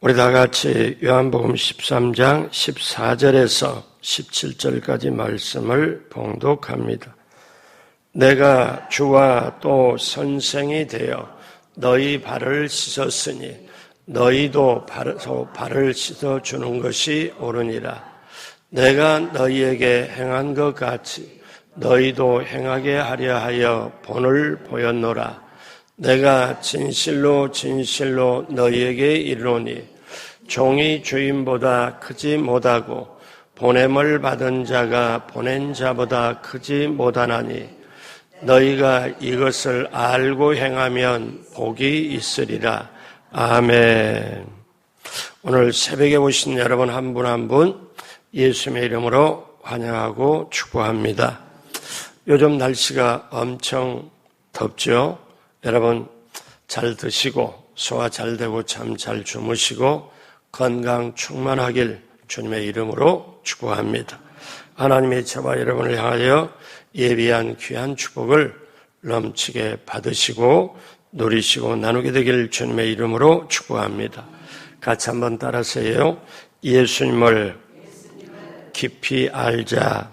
우리 다 같이 요한복음 13장 14절에서 17절까지 말씀을 봉독합니다. 내가 주와 또 선생이 되어 너희 발을 씻었으니 너희도 발을 씻어주는 것이 옳으니라. 내가 너희에게 행한 것 같이 너희도 행하게 하려 하여 본을 보였노라. 내가 진실로 진실로 너희에게 이르노니 종이 주인보다 크지 못하고 보냄을 받은 자가 보낸 자보다 크지 못하나니 너희가 이것을 알고 행하면 복이 있으리라. 아멘. 오늘 새벽에 오신 여러분 한 분 한 분 예수님의 이름으로 환영하고 축복합니다. 요즘 날씨가 엄청 덥죠? 여러분 잘 드시고 소화 잘 되고 잠 잘 주무시고 건강 충만하길 주님의 이름으로 축복합니다. 하나님의 저와 여러분을 향하여 예비한 귀한 축복을 넘치게 받으시고 누리시고 나누게 되길 주님의 이름으로 축복합니다. 같이 한번 따라하세요. 예수님을 깊이 알자.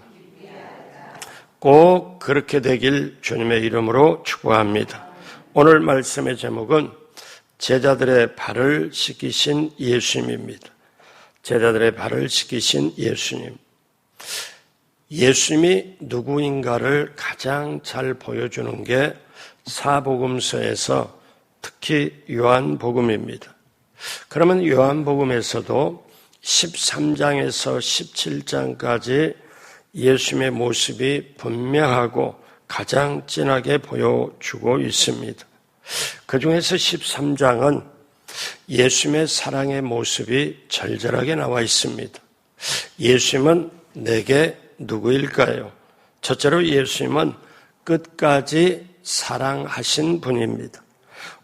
꼭 그렇게 되길 주님의 이름으로 축복합니다. 오늘 말씀의 제목은 제자들의 발을 씻기신 예수님입니다. 제자들의 발을 씻기신 예수님. 예수님이 누구인가를 가장 잘 보여주는 게 사복음서에서 특히 요한복음입니다. 그러면 요한복음에서도 13장에서 17장까지 예수님의 모습이 분명하고 가장 진하게 보여주고 있습니다. 그 중에서 13장은 예수님의 사랑의 모습이 절절하게 나와 있습니다. 예수님은 내게 누구일까요? 첫째로 예수님은 끝까지 사랑하신 분입니다.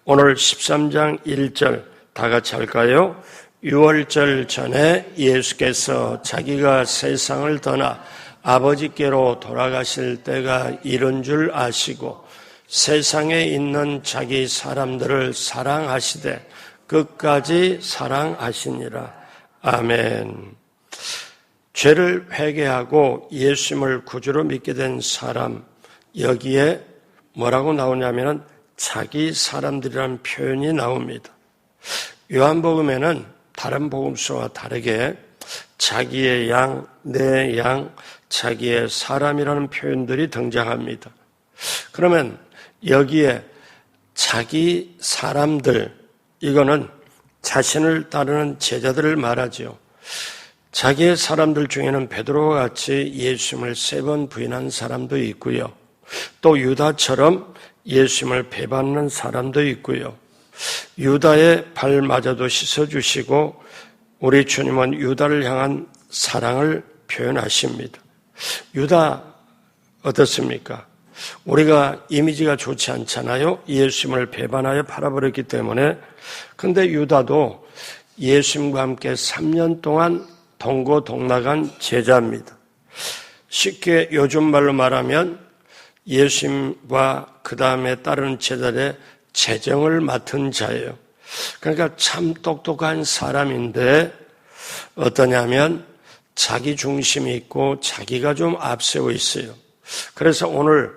오늘 13장 1절 다 같이 할까요? 6월절 전에 예수께서 자기가 세상을 떠나 아버지께로 돌아가실 때가 이른 줄 아시고 세상에 있는 자기 사람들을 사랑하시되 끝까지 사랑하시니라. 아멘. 죄를 회개하고 예수님을 구주로 믿게 된 사람, 여기에 뭐라고 나오냐면 자기 사람들이라는 표현이 나옵니다. 요한복음에는 다른 복음서와 다르게 자기의 양, 내 양, 자기의 사람이라는 표현들이 등장합니다. 그러면 여기에 자기 사람들, 이거는 자신을 따르는 제자들을 말하죠. 자기의 사람들 중에는 베드로와 같이 예수님을 3번 부인한 사람도 있고요. 또 유다처럼 예수님을 배반하는 사람도 있고요. 유다의 발마저도 씻어주시고 우리 주님은 유다를 향한 사랑을 표현하십니다. 유다 어떻습니까? 우리가 이미지가 좋지 않잖아요. 예수님을 배반하여 팔아버렸기 때문에. 그런데 유다도 예수님과 함께 3년 동안 동고동락한 제자입니다. 쉽게 요즘 말로 말하면 예수님과 그 다음에 따르는 제자들의 재정을 맡은 자예요. 그러니까 참 똑똑한 사람인데 어떠냐면 자기 중심이 있고 자기가 좀 앞세워 있어요. 그래서 오늘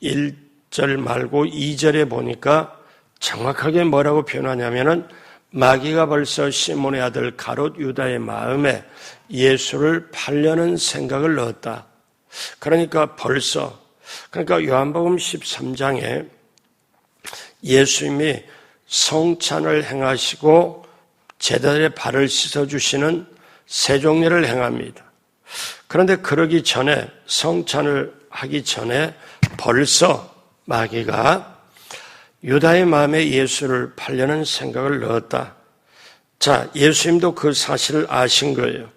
1절 말고 2절에 보니까 정확하게 뭐라고 표현하냐면은 마귀가 벌써 시몬의 아들 가롯 유다의 마음에 예수를 팔려는 생각을 넣었다. 그러니까 요한복음 13장에 예수님이 성찬을 행하시고 제자들의 발을 씻어주시는 세종례를 행합니다. 그런데 그러기 전에 성찬을 하기 전에 벌써 마귀가 유다의 마음에 예수를 팔려는 생각을 넣었다. 자, 예수님도 그 사실을 아신 거예요.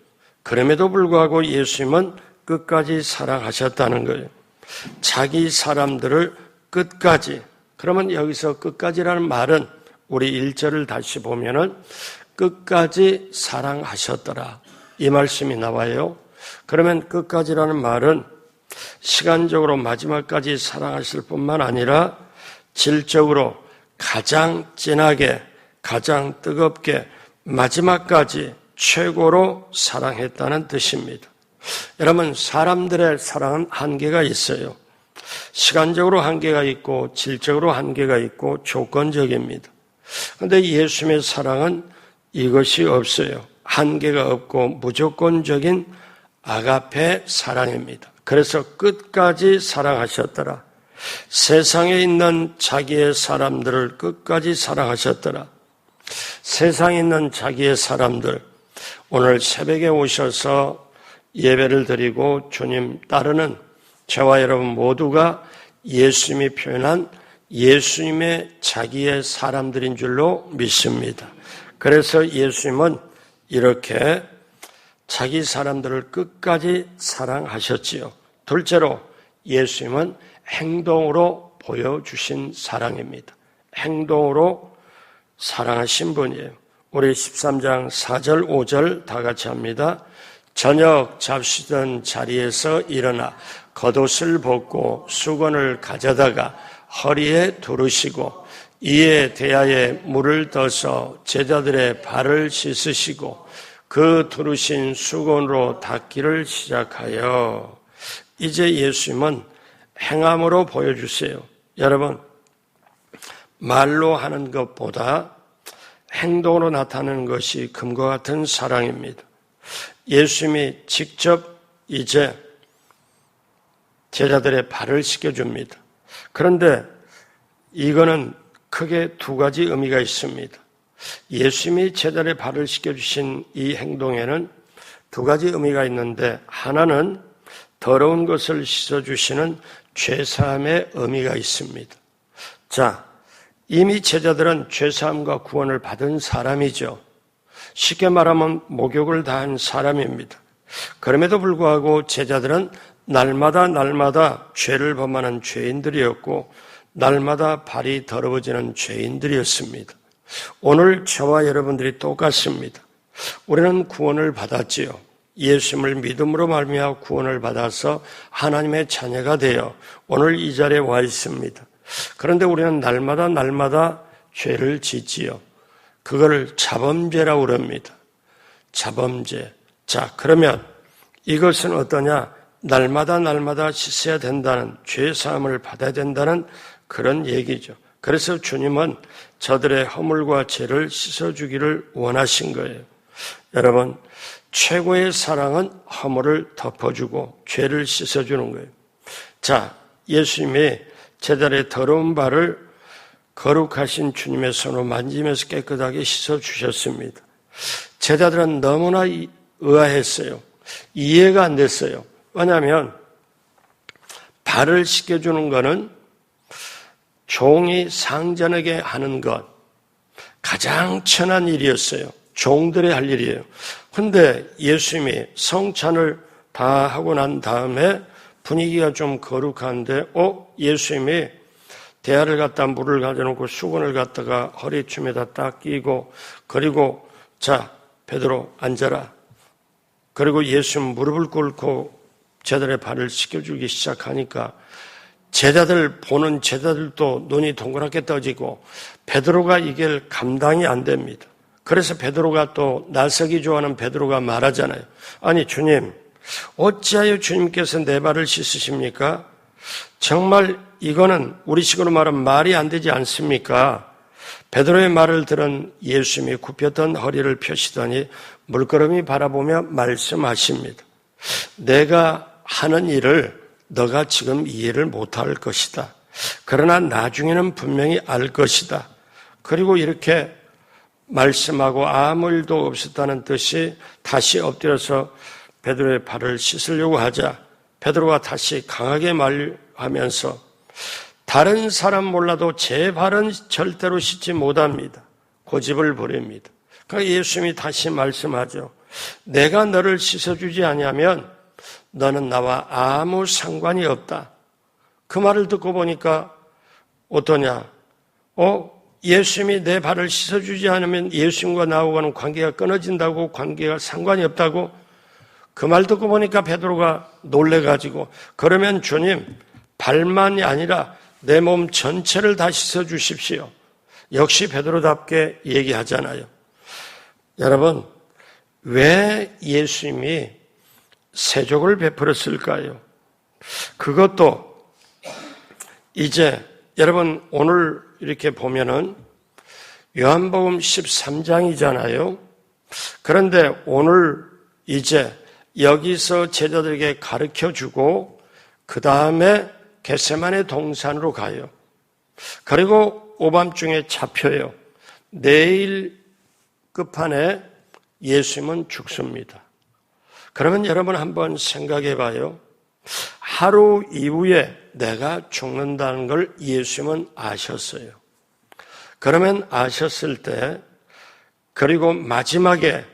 그럼에도 불구하고 예수님은 끝까지 사랑하셨다는 거예요. 자기 사람들을 끝까지. 그러면 여기서 끝까지라는 말은 우리 1절을 다시 보면은 끝까지 사랑하셨더라. 이 말씀이 나와요. 그러면 끝까지라는 말은 시간적으로 마지막까지 사랑하실 뿐만 아니라 질적으로 가장 진하게, 가장 뜨겁게 마지막까지 최고로 사랑했다는 뜻입니다. 여러분, 사람들의 사랑은 한계가 있어요. 시간적으로 한계가 있고 질적으로 한계가 있고 조건적입니다. 그런데 예수님의 사랑은 이것이 없어요. 한계가 없고 무조건적인 아가페 사랑입니다. 그래서 끝까지 사랑하셨더라. 세상에 있는 자기의 사람들을 끝까지 사랑하셨더라. 세상에 있는 자기의 사람들, 오늘 새벽에 오셔서 예배를 드리고 주님 따르는 저와 여러분 모두가 예수님이 표현한 예수님의 자기의 사람들인 줄로 믿습니다. 그래서 예수님은 이렇게 자기 사람들을 끝까지 사랑하셨지요. 둘째로 예수님은 행동으로 보여주신 사랑입니다. 행동으로 사랑하신 분이에요. 우리 13장 4절 5절 다 같이 합니다. 저녁 잡수던 자리에서 일어나 겉옷을 벗고 수건을 가져다가 허리에 두르시고 이에 대야에 물을 떠서 제자들의 발을 씻으시고 그 두르신 수건으로 닦기를 시작하여 이제 예수님은 행함으로 보여주세요. 여러분, 말로 하는 것보다 행동으로 나타나는 것이 금과 같은 사랑입니다. 예수님이 직접 이제 제자들의 발을 씻겨줍니다. 그런데 이거는 크게 두 가지 의미가 있습니다. 예수님이 제자들의 발을 씻겨주신 이 행동에는 두 가지 의미가 있는데, 하나는 더러운 것을 씻어주시는 죄사함의 의미가 있습니다. 자, 이미 제자들은 죄사함과 구원을 받은 사람이죠. 쉽게 말하면 목욕을 다한 사람입니다. 그럼에도 불구하고 제자들은 날마다 죄를 범하는 죄인들이었고 날마다 발이 더러워지는 죄인들이었습니다. 오늘 저와 여러분들이 똑같습니다. 우리는 구원을 받았지요. 예수님을 믿음으로 말미암아 구원을 받아서 하나님의 자녀가 되어 오늘 이 자리에 와 있습니다. 그런데 우리는 날마다 죄를 짓지요. 그걸 자범죄라고 그럽니다. 자범죄. 자, 그러면 이것은 어떠냐? 날마다 씻어야 된다는, 죄사함을 받아야 된다는 그런 얘기죠. 그래서 주님은 저들의 허물과 죄를 씻어주기를 원하신 거예요. 여러분, 최고의 사랑은 허물을 덮어주고 죄를 씻어주는 거예요. 자, 예수님이 제자들의 더러운 발을 거룩하신 주님의 손으로 만지면서 깨끗하게 씻어주셨습니다. 제자들은 너무나 의아했어요. 이해가 안 됐어요. 왜냐하면 발을 씻겨주는 것은 종이 상전에게 하는 것, 가장 천한 일이었어요. 종들의 할 일이에요. 그런데 예수님이 성찬을 다 하고 난 다음에 분위기가 좀 거룩한데 예수님이 대야를 갖다 물을 가져놓고 수건을 갖다가 허리춤에다 딱 끼고, 그리고 자, 베드로 앉아라. 그리고 예수님 무릎을 꿇고 제자들의 발을 씻겨주기 시작하니까 제자들 보는 제자들도 눈이 동그랗게 떠지고 베드로가 이게 감당이 안 됩니다. 그래서 베드로가 또 나서기 좋아하는 베드로가 말하잖아요. 아니 주님, 어찌하여 주님께서 내 발을 씻으십니까? 정말 이거는 우리식으로 말하면 말이 안 되지 않습니까? 베드로의 말을 들은 예수님이 굽혔던 허리를 펴시더니 물끄러미 바라보며 말씀하십니다. 내가 하는 일을 너가 지금 이해를 못할 것이다. 그러나 나중에는 분명히 알 것이다. 그리고 이렇게 말씀하고 아무 일도 없었다는 뜻이 다시 엎드려서 베드로의 발을 씻으려고 하자 베드로가 다시 강하게 말하면서 다른 사람 몰라도 제 발은 절대로 씻지 못합니다. 고집을 부립니다. 그러니까 예수님이 다시 말씀하죠. 내가 너를 씻어주지 아니하면 너는 나와 아무 상관이 없다. 그 말을 듣고 보니까 어떠냐? 예수님이 내 발을 씻어주지 않으면 예수님과 나하고는 관계가 끊어진다고, 관계가 상관이 없다고? 그 말 듣고 보니까 베드로가 놀래가지고, 그러면 주님, 발만이 아니라 내 몸 전체를 다 씻어주십시오. 역시 베드로답게 얘기하잖아요. 여러분, 왜 예수님이 세족을 베풀었을까요? 그것도 이제 여러분 오늘 이렇게 보면은 요한복음 13장이잖아요. 그런데 오늘 이제 여기서 제자들에게 가르쳐주고 그 다음에 겟세마네 동산으로 가요. 그리고 오밤중에 잡혀요. 내일 끝판에 예수님은 죽습니다. 그러면 여러분 한번 생각해 봐요. 하루 이후에 내가 죽는다는 걸 예수님은 아셨어요. 그러면 아셨을 때, 그리고 마지막에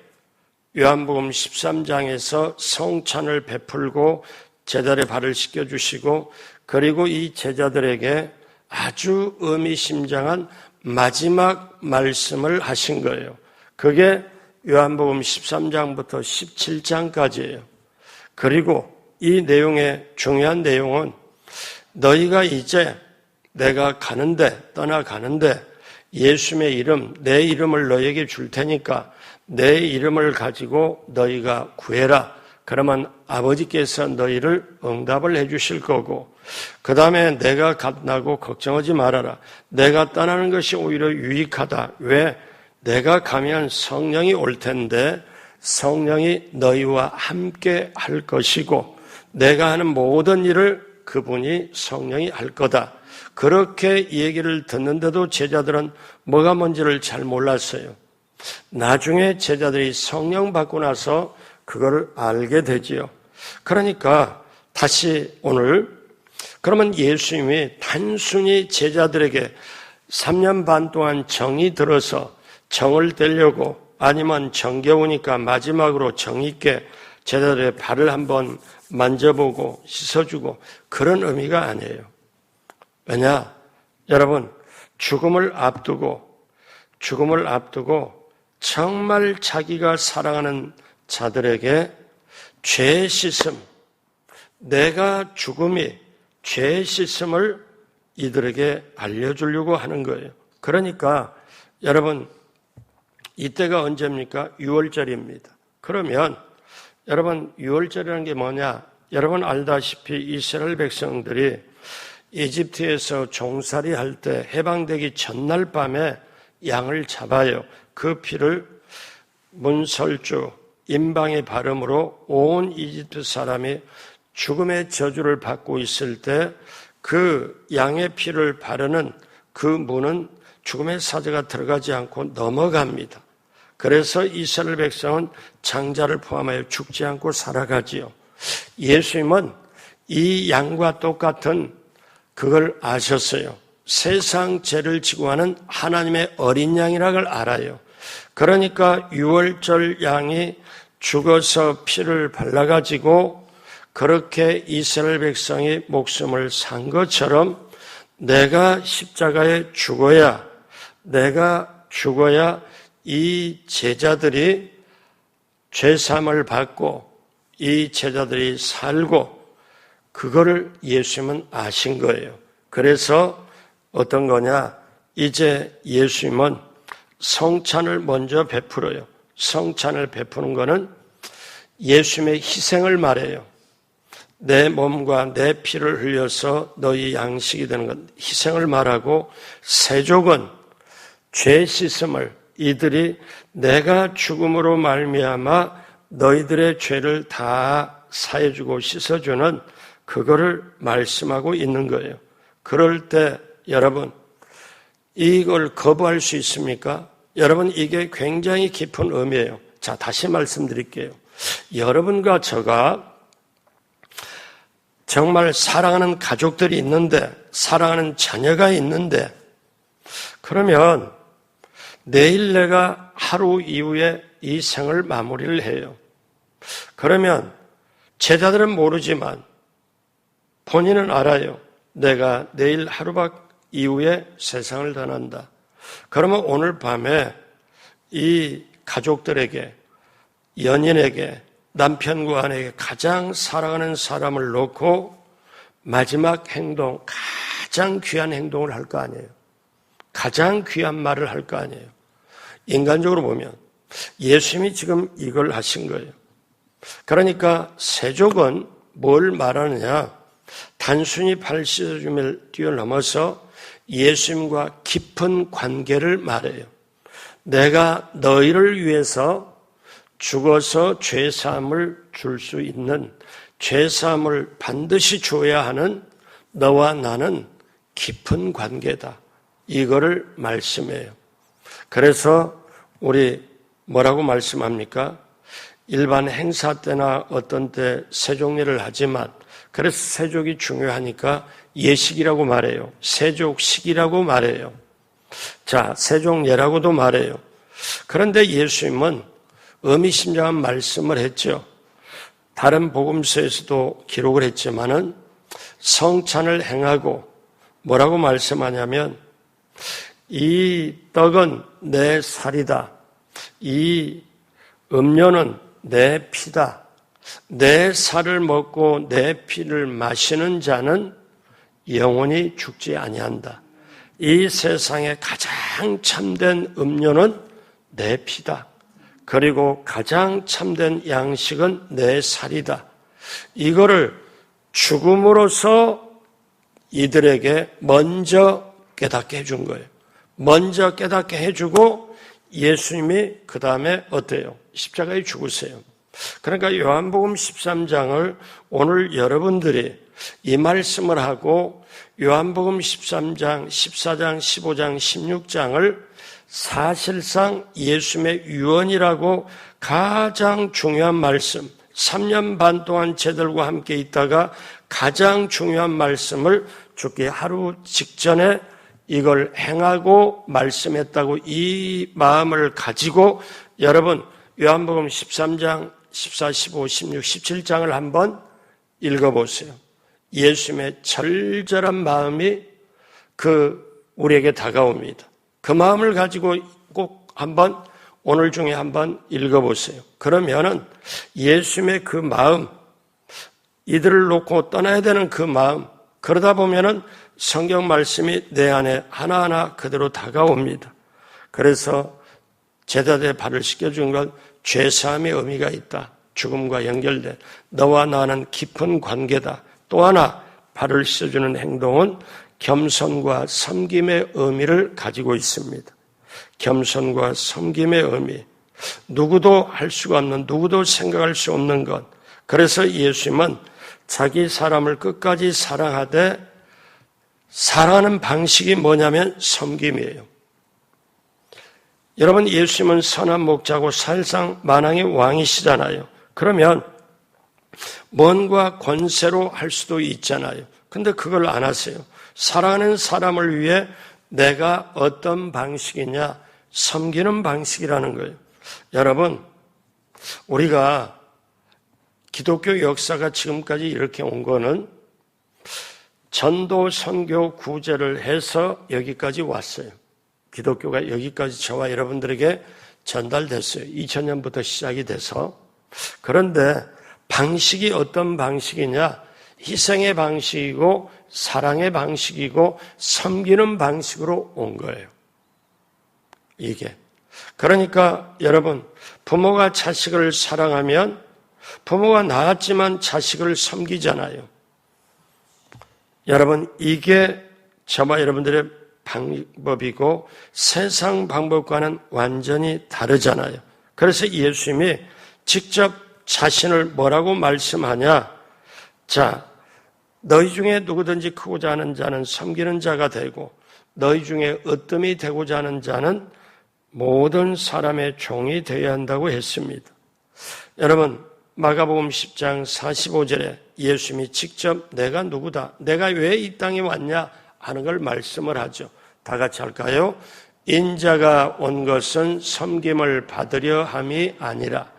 요한복음 13장에서 성찬을 베풀고 제자들의 발을 씻겨주시고, 그리고 이 제자들에게 아주 의미심장한 마지막 말씀을 하신 거예요. 그게 요한복음 13장부터 17장까지예요. 그리고 이 내용의 중요한 내용은 너희가 이제 내가 떠나가는데 예수님의 이름, 내 이름을 너희에게 줄 테니까 내 이름을 가지고 너희가 구해라. 그러면 아버지께서 너희를 응답을 해 주실 거고, 그 다음에 내가 간다고 걱정하지 말아라. 내가 떠나는 것이 오히려 유익하다. 왜? 내가 가면 성령이 올 텐데 성령이 너희와 함께 할 것이고 내가 하는 모든 일을 그분이 성령이 할 거다. 그렇게 얘기를 듣는데도 제자들은 뭐가 뭔지를 잘 몰랐어요. 나중에 제자들이 성령 받고 나서 그거를 알게 되지요. 그러니까 다시 오늘, 그러면 예수님이 단순히 제자들에게 3년 반 동안 정이 들어서 정을 떼려고, 아니면 정겨우니까 마지막으로 정이 있게 제자들의 발을 한번 만져보고 씻어주고 그런 의미가 아니에요. 왜냐? 여러분, 죽음을 앞두고 정말 자기가 사랑하는 자들에게 죄 씻음, 내가 죽음이 죄 씻음을 이들에게 알려주려고 하는 거예요. 그러니까 여러분, 이때가 언제입니까? 6월절입니다. 그러면 여러분, 6월절이라는 게 뭐냐? 여러분 알다시피 이스라엘 백성들이 이집트에서 종살이 할 때 해방되기 전날 밤에 양을 잡아요. 그 피를 문설주, 임방의 발음으로 온 이집트 사람이 죽음의 저주를 받고 있을 때 그 양의 피를 바르는 그 문은 죽음의 사자가 들어가지 않고 넘어갑니다. 그래서 이스라엘 백성은 장자를 포함하여 죽지 않고 살아가지요. 예수님은 이 양과 똑같은 그걸 아셨어요. 세상 죄를 지고 하는 하나님의 어린 양이라는 걸 알아요. 그러니까 6월절 양이 죽어서 피를 발라가지고 그렇게 이스라엘 백성이 목숨을 산 것처럼 내가 십자가에 내가 죽어야 이 제자들이 죄사함을 받고 이 제자들이 살고, 그거를 예수님은 아신 거예요. 그래서 어떤 거냐? 이제 예수님은 성찬을 먼저 베풀어요. 성찬을 베푸는 거는 예수님의 희생을 말해요. 내 몸과 내 피를 흘려서 너희 양식이 되는 건 희생을 말하고, 세족은 죄 씻음을, 이들이 내가 죽음으로 말미암아 너희들의 죄를 다 사해주고 씻어주는 그거를 말씀하고 있는 거예요. 그럴 때 여러분, 이걸 거부할 수 있습니까? 여러분, 이게 굉장히 깊은 의미예요. 자, 다시 말씀드릴게요. 여러분과 저가 정말 사랑하는 가족들이 있는데, 사랑하는 자녀가 있는데, 그러면 내일 내가 하루 이후에 이 생을 마무리를 해요. 그러면 제자들은 모르지만 본인은 알아요. 내가 내일 하루밖 이후에 세상을 떠난다. 그러면 오늘 밤에 이 가족들에게, 연인에게, 남편과 아내에게 가장 사랑하는 사람을 놓고 마지막 행동, 가장 귀한 행동을 할 거 아니에요. 가장 귀한 말을 할 거 아니에요. 인간적으로 보면 예수님이 지금 이걸 하신 거예요. 그러니까 세족은 뭘 말하느냐? 단순히 발 씻어줌을 뛰어넘어서 예수님과 깊은 관계를 말해요. 내가 너희를 위해서 죽어서 죄사함을 줄 수 있는, 죄사함을 반드시 줘야 하는 너와 나는 깊은 관계다. 이거를 말씀해요. 그래서 우리 뭐라고 말씀합니까? 일반 행사 때나 어떤 때 세족례를 하지만, 그래서 세족이 중요하니까 예식이라고 말해요. 세족식이라고 말해요. 자, 세족례라고도 말해요. 그런데 예수님은 의미심장한 말씀을 했죠. 다른 복음서에서도 기록을 했지만은 성찬을 행하고 뭐라고 말씀하냐면, 이 떡은 내 살이다. 이 음료는 내 피다. 내 살을 먹고 내 피를 마시는 자는 영원히 죽지 아니한다. 이 세상에 가장 참된 음료는 내 피다. 그리고 가장 참된 양식은 내 살이다. 이거를 죽음으로써 이들에게 먼저 깨닫게 해준 거예요. 먼저 깨닫게 해주고 예수님이 그 다음에 어때요? 십자가에 죽으세요. 그러니까 요한복음 13장을 오늘 여러분들이 이 말씀을 하고 요한복음 13장, 14장, 15장, 16장을 사실상 예수님의 유언이라고 가장 중요한 말씀, 3년 반 동안 쟤들과 함께 있다가 가장 중요한 말씀을 죽기 하루 직전에 이걸 행하고 말씀했다고 이 마음을 가지고 여러분 요한복음 13장, 14, 15, 16, 17장을 한번 읽어보세요. 예수님의 절절한 마음이 우리에게 다가옵니다. 그 마음을 가지고 꼭 한번 오늘 중에 한번 읽어보세요. 그러면은 예수님의 그 마음, 이들을 놓고 떠나야 되는 그 마음, 그러다 보면은 성경 말씀이 내 안에 하나하나 그대로 다가옵니다. 그래서 제자들의 발을 씻겨준 건 죄사함의 의미가 있다. 죽음과 연결된 너와 나는 깊은 관계다. 또 하나 발을 씻어주는 행동은 겸손과 섬김의 의미를 가지고 있습니다. 겸손과 섬김의 의미. 누구도 할 수가 없는, 누구도 생각할 수 없는 것. 그래서 예수님은 자기 사람을 끝까지 사랑하되 사랑하는 방식이 뭐냐면 섬김이에요. 여러분, 예수님은 선한 목자고 사실상 만왕의 왕이시잖아요. 그러면 뭔가 권세로 할 수도 있잖아요. 근데 그걸 안 하세요. 사랑하는 사람을 위해 내가 어떤 방식이냐? 섬기는 방식이라는 거예요. 여러분, 우리가 기독교 역사가 지금까지 이렇게 온 거는 전도, 선교, 구제를 해서 여기까지 왔어요. 기독교가 여기까지 저와 여러분들에게 전달됐어요. 2000년부터 시작이 돼서. 그런데 방식이 어떤 방식이냐? 희생의 방식이고 사랑의 방식이고 섬기는 방식으로 온 거예요. 이게. 그러니까 여러분, 부모가 자식을 사랑하면 부모가 낳았지만 자식을 섬기잖아요. 여러분, 이게 저와 여러분들의 방법이고 세상 방법과는 완전히 다르잖아요. 그래서 예수님이 직접 자신을 뭐라고 말씀하냐? 자, 너희 중에 누구든지 크고자 하는 자는 섬기는 자가 되고 너희 중에 으뜸이 되고자 하는 자는 모든 사람의 종이 되어야 한다고 했습니다. 여러분, 마가복음 10장 45절에 예수님이 직접 내가 누구다, 내가 왜 이 땅에 왔냐 하는 걸 말씀을 하죠. 다 같이 할까요? 인자가 온 것은 섬김을 받으려 함이 아니라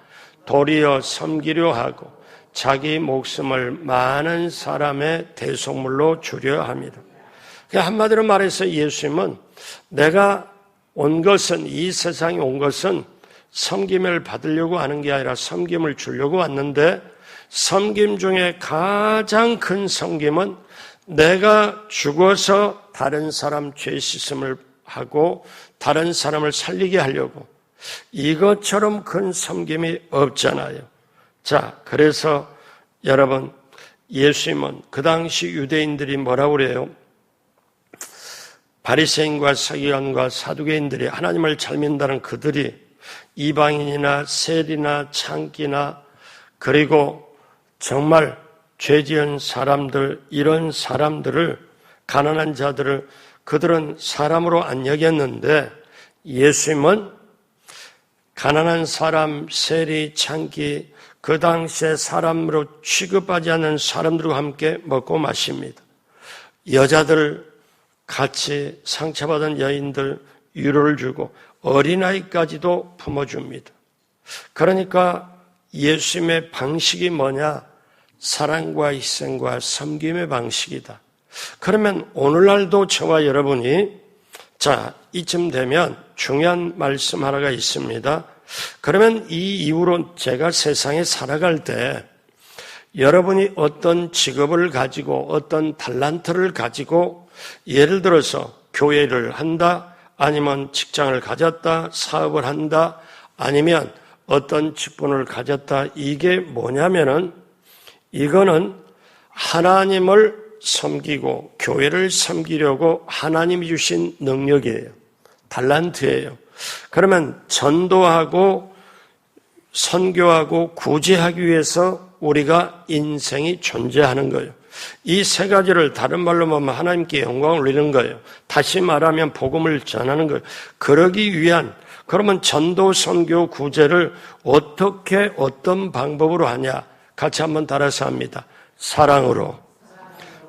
도리어 섬기려 하고 자기 목숨을 많은 사람의 대속물로 주려 합니다. 한마디로 말해서 예수님은 내가 온 것은, 이 세상에 온 것은 섬김을 받으려고 하는 게 아니라 섬김을 주려고 왔는데, 섬김 중에 가장 큰 섬김은 내가 죽어서 다른 사람 죄 씻음을 하고 다른 사람을 살리게 하려고, 이것처럼 큰 섬김이 없잖아요. 자, 그래서 여러분, 예수님은 그 당시 유대인들이 뭐라고 그래요? 바리새인과 서기관과 사두개인들이 하나님을 잘 믿는다는 그들이 이방인이나 세리나 창기나 그리고 정말 죄 지은 사람들, 이런 사람들을, 가난한 자들을 그들은 사람으로 안 여겼는데 예수님은 가난한 사람, 세리, 창기, 그 당시에 사람으로 취급하지 않는 사람들과 함께 먹고 마십니다. 여자들, 같이 상처받은 여인들 위로를 주고 어린아이까지도 품어줍니다. 그러니까 예수님의 방식이 뭐냐? 사랑과 희생과 섬김의 방식이다. 그러면 오늘날도 저와 여러분이 자, 이쯤 되면 중요한 말씀 하나가 있습니다. 그러면 이 이후로 제가 세상에 살아갈 때 여러분이 어떤 직업을 가지고 어떤 달란트를 가지고 예를 들어서 교회를 한다, 아니면 직장을 가졌다, 사업을 한다, 아니면 어떤 직분을 가졌다. 이게 뭐냐면은 이거는 하나님을 섬기고 교회를 섬기려고 하나님이 주신 능력이에요. 달란트예요. 그러면 전도하고 선교하고 구제하기 위해서 우리가 인생이 존재하는 거예요. 이 세 가지를 다른 말로 보면 하나님께 영광을 올리는 거예요. 다시 말하면 복음을 전하는 거예요. 그러기 위한, 그러면 전도, 선교, 구제를 어떻게 어떤 방법으로 하냐? 같이 한번 따라서 합니다. 사랑으로,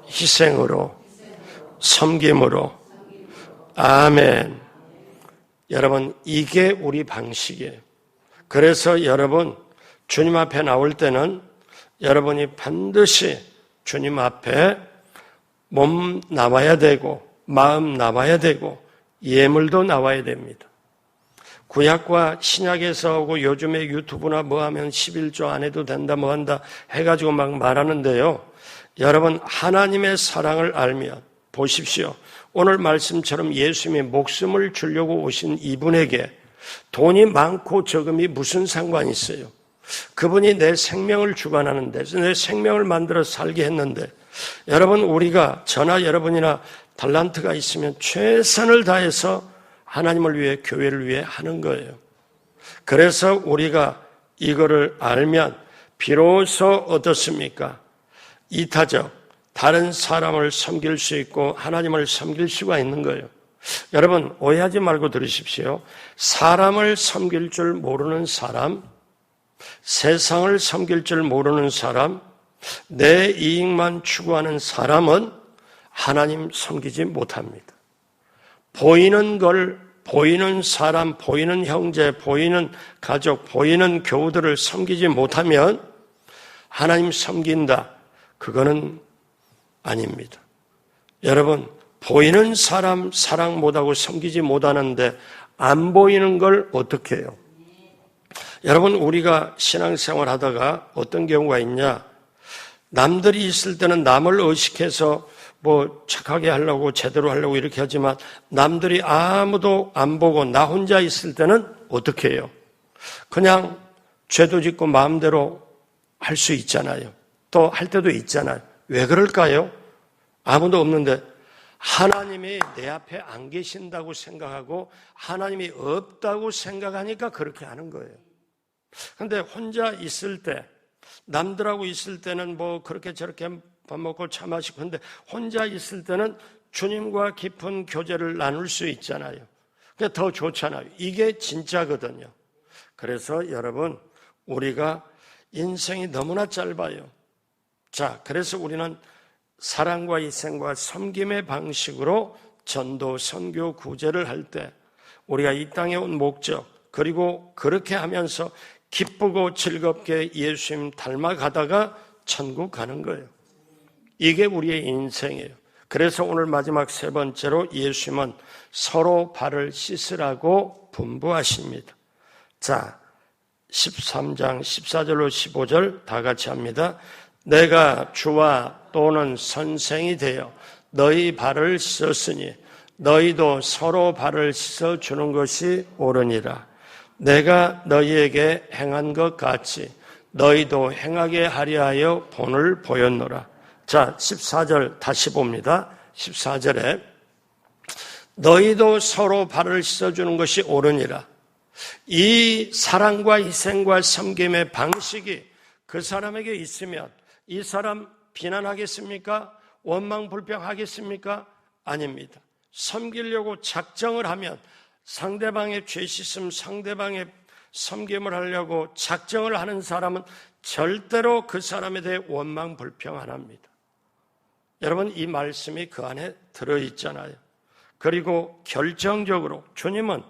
희생으로, 섬김으로. 아멘. 여러분, 이게 우리 방식이에요. 그래서 여러분, 주님 앞에 나올 때는 여러분이 반드시 주님 앞에 몸 나와야 되고 마음 나와야 되고 예물도 나와야 됩니다. 구약과 신약에서 오고 요즘에 유튜브나 뭐 하면 11조 안 해도 된다 뭐 한다 해가지고 막 말하는데요. 여러분, 하나님의 사랑을 알면 보십시오. 오늘 말씀처럼 예수님이 목숨을 주려고 오신 이분에게 돈이 많고 적음이 무슨 상관이 있어요? 그분이 내 생명을 주관하는데, 내 생명을 만들어 살게 했는데, 여러분, 우리가 저나 여러분이나 달란트가 있으면 최선을 다해서 하나님을 위해, 교회를 위해 하는 거예요. 그래서 우리가 이거를 알면 비로소 어떻습니까? 이타적, 다른 사람을 섬길 수 있고 하나님을 섬길 수가 있는 거예요. 여러분, 오해하지 말고 들으십시오. 사람을 섬길 줄 모르는 사람, 세상을 섬길 줄 모르는 사람, 내 이익만 추구하는 사람은 하나님 섬기지 못합니다. 보이는 걸, 보이는 사람, 보이는 형제, 보이는 가족, 보이는 교우들을 섬기지 못하면 하나님 섬긴다. 그거는 아닙니다. 여러분, 보이는 사람 사랑 못하고 섬기지 못하는데 안 보이는 걸 어떻게 해요? 여러분, 우리가 신앙생활 하다가 어떤 경우가 있냐? 남들이 있을 때는 남을 의식해서 뭐 착하게 하려고 제대로 하려고 이렇게 하지만 남들이 아무도 안 보고 나 혼자 있을 때는 어떻게 해요? 그냥 죄도 짓고 마음대로 할 수 있잖아요. 또 할 때도 있잖아요. 왜 그럴까요? 아무도 없는데 하나님이 내 앞에 안 계신다고 생각하고 하나님이 없다고 생각하니까 그렇게 하는 거예요. 그런데 혼자 있을 때, 남들하고 있을 때는 뭐 그렇게 저렇게 밥 먹고 차 마시고, 근데 혼자 있을 때는 주님과 깊은 교제를 나눌 수 있잖아요. 그게 더 좋잖아요. 이게 진짜거든요. 그래서 여러분, 우리가 인생이 너무나 짧아요. 자, 그래서 우리는 사랑과 희생과 섬김의 방식으로 전도, 선교, 구제를 할 때 우리가 이 땅에 온 목적, 그리고 그렇게 하면서 기쁘고 즐겁게 예수님 닮아가다가 천국 가는 거예요. 이게 우리의 인생이에요. 그래서 오늘 마지막 세 번째로 예수님은 서로 발을 씻으라고 분부하십니다. 자, 13장 14절로 15절 다 같이 합니다. 내가 주와 또는 선생이 되어 너희 발을 씻었으니 너희도 서로 발을 씻어주는 것이 옳으니라. 내가 너희에게 행한 것 같이 너희도 행하게 하려 하여 본을 보였노라. 자, 14절 다시 봅니다. 14절에 너희도 서로 발을 씻어주는 것이 옳으니라. 이 사랑과 희생과 섬김의 방식이 그 사람에게 있으면 이 사람 비난하겠습니까? 원망불평하겠습니까? 아닙니다. 섬기려고 작정을 하면 상대방의 죄 씻음, 상대방의 섬김을 하려고 작정을 하는 사람은 절대로 그 사람에 대해 원망불평 안 합니다. 여러분, 이 말씀이 그 안에 들어있잖아요. 그리고 결정적으로 주님은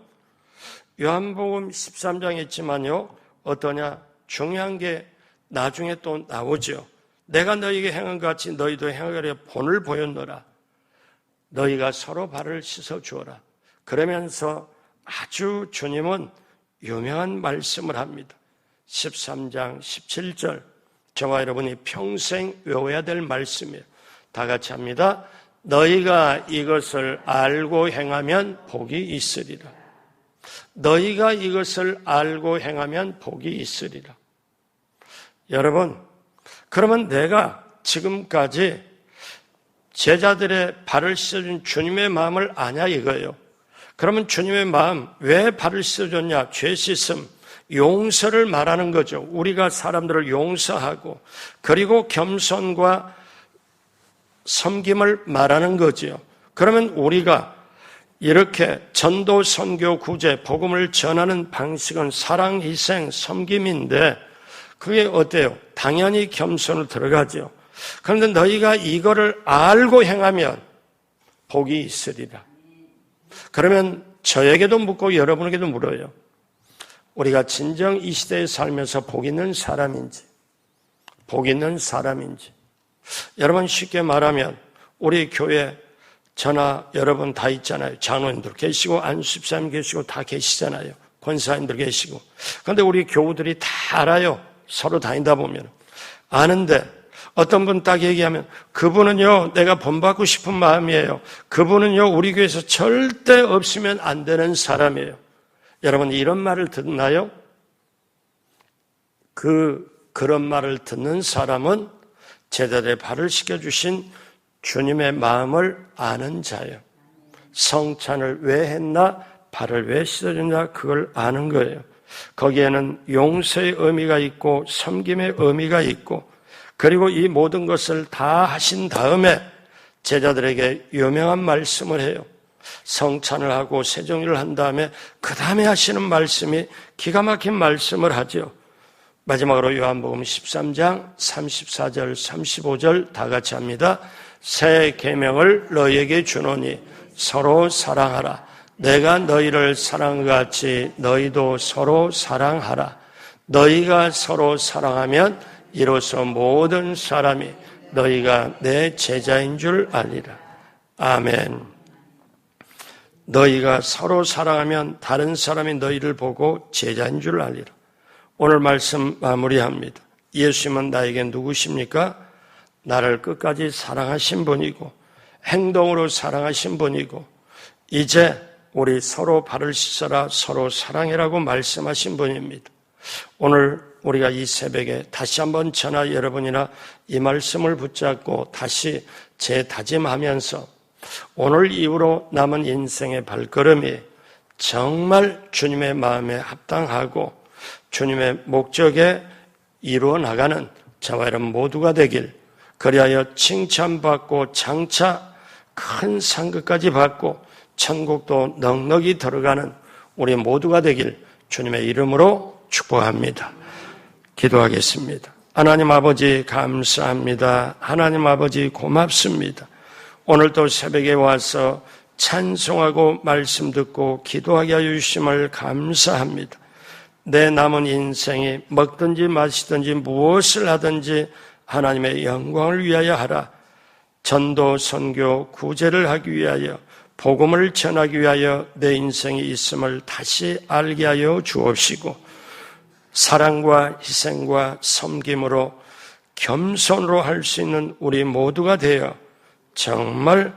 요한복음 13장에 있지만요, 어떠냐? 중요한 게 나중에 또 나오죠. 내가 너희에게 행한 것 같이 너희도 행하려 본을 보였노라. 너희가 서로 발을 씻어 주어라. 그러면서 아주 주님은 유명한 말씀을 합니다. 13장 17절, 저와 여러분이 평생 외워야 될 말씀이에요. 다 같이 합니다. 너희가 이것을 알고 행하면 복이 있으리라. 너희가 이것을 알고 행하면 복이 있으리라. 여러분, 그러면 내가 지금까지 제자들의 발을 씻어준 주님의 마음을 아냐 이거예요. 그러면 주님의 마음, 왜 발을 씻어줬냐? 죄 씻음, 용서를 말하는 거죠. 우리가 사람들을 용서하고 그리고 겸손과 섬김을 말하는 거지요. 그러면 우리가 이렇게 전도, 선교, 구제, 복음을 전하는 방식은 사랑, 희생, 섬김인데 그게 어때요? 당연히 겸손을 들어가죠. 그런데 너희가 이거를 알고 행하면 복이 있으리라. 그러면 저에게도 묻고 여러분에게도 물어요. 우리가 진정 이 시대에 살면서 복 있는 사람인지, 복 있는 사람인지. 여러분, 쉽게 말하면 우리 교회 저나 여러분 다 있잖아요. 장로님들 계시고 안수집사님 계시고 다 계시잖아요. 권사님들 계시고. 그런데 우리 교우들이 다 알아요. 서로 다니다 보면. 아는데 어떤 분 딱 얘기하면 그분은요, 내가 본받고 싶은 마음이에요. 그분은요, 우리 교회에서 절대 없으면 안 되는 사람이에요. 여러분, 이런 말을 듣나요? 그런 말을 듣는 사람은 제자들의 발을 씻겨주신 주님의 마음을 아는 자예요. 성찬을 왜 했나? 발을 왜 씻어줬나? 그걸 아는 거예요. 거기에는 용서의 의미가 있고 섬김의 의미가 있고 그리고 이 모든 것을 다 하신 다음에 제자들에게 유명한 말씀을 해요. 성찬을 하고 세정일을 한 다음에 그 다음에 하시는 말씀이 기가 막힌 말씀을 하죠. 마지막으로 요한복음 13장 34절 35절 다 같이 합니다. 새 계명을 너희에게 주노니 서로 사랑하라. 내가 너희를 사랑한 것 같이 너희도 서로 사랑하라. 너희가 서로 사랑하면 이로써 모든 사람이 너희가 내 제자인 줄 알리라. 아멘. 너희가 서로 사랑하면 다른 사람이 너희를 보고 제자인 줄 알리라. 오늘 말씀 마무리합니다. 예수님은 나에게 누구십니까? 나를 끝까지 사랑하신 분이고 행동으로 사랑하신 분이고 이제 우리 서로 발을 씻어라, 서로 사랑해라고 말씀하신 분입니다. 오늘 우리가 이 새벽에 다시 한번 저나 여러분이나 이 말씀을 붙잡고 다시 재다짐하면서 오늘 이후로 남은 인생의 발걸음이 정말 주님의 마음에 합당하고 주님의 목적에 이루어 나가는 저와 여러분 모두가 되길, 그리하여 칭찬받고 장차 큰 상급까지 받고 천국도 넉넉히 들어가는 우리 모두가 되길 주님의 이름으로 축복합니다. 기도하겠습니다. 하나님 아버지 감사합니다. 하나님 아버지 고맙습니다. 오늘도 새벽에 와서 찬송하고 말씀 듣고 기도하게 하여 주심을 감사합니다. 내 남은 인생이 먹든지 마시든지 무엇을 하든지 하나님의 영광을 위하여 하라. 전도, 선교, 구제를 하기 위하여 복음을 전하기 위하여 내 인생이 있음을 다시 알게 하여 주옵시고 사랑과 희생과 섬김으로 겸손으로 할 수 있는 우리 모두가 되어 정말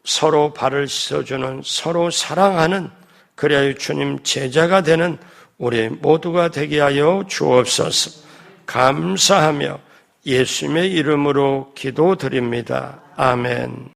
서로 발을 씻어주는 서로 사랑하는 그리하여 주님 제자가 되는 우리 모두가 되게 하여 주옵소서. 감사하며 예수님의 이름으로 기도드립니다. 아멘.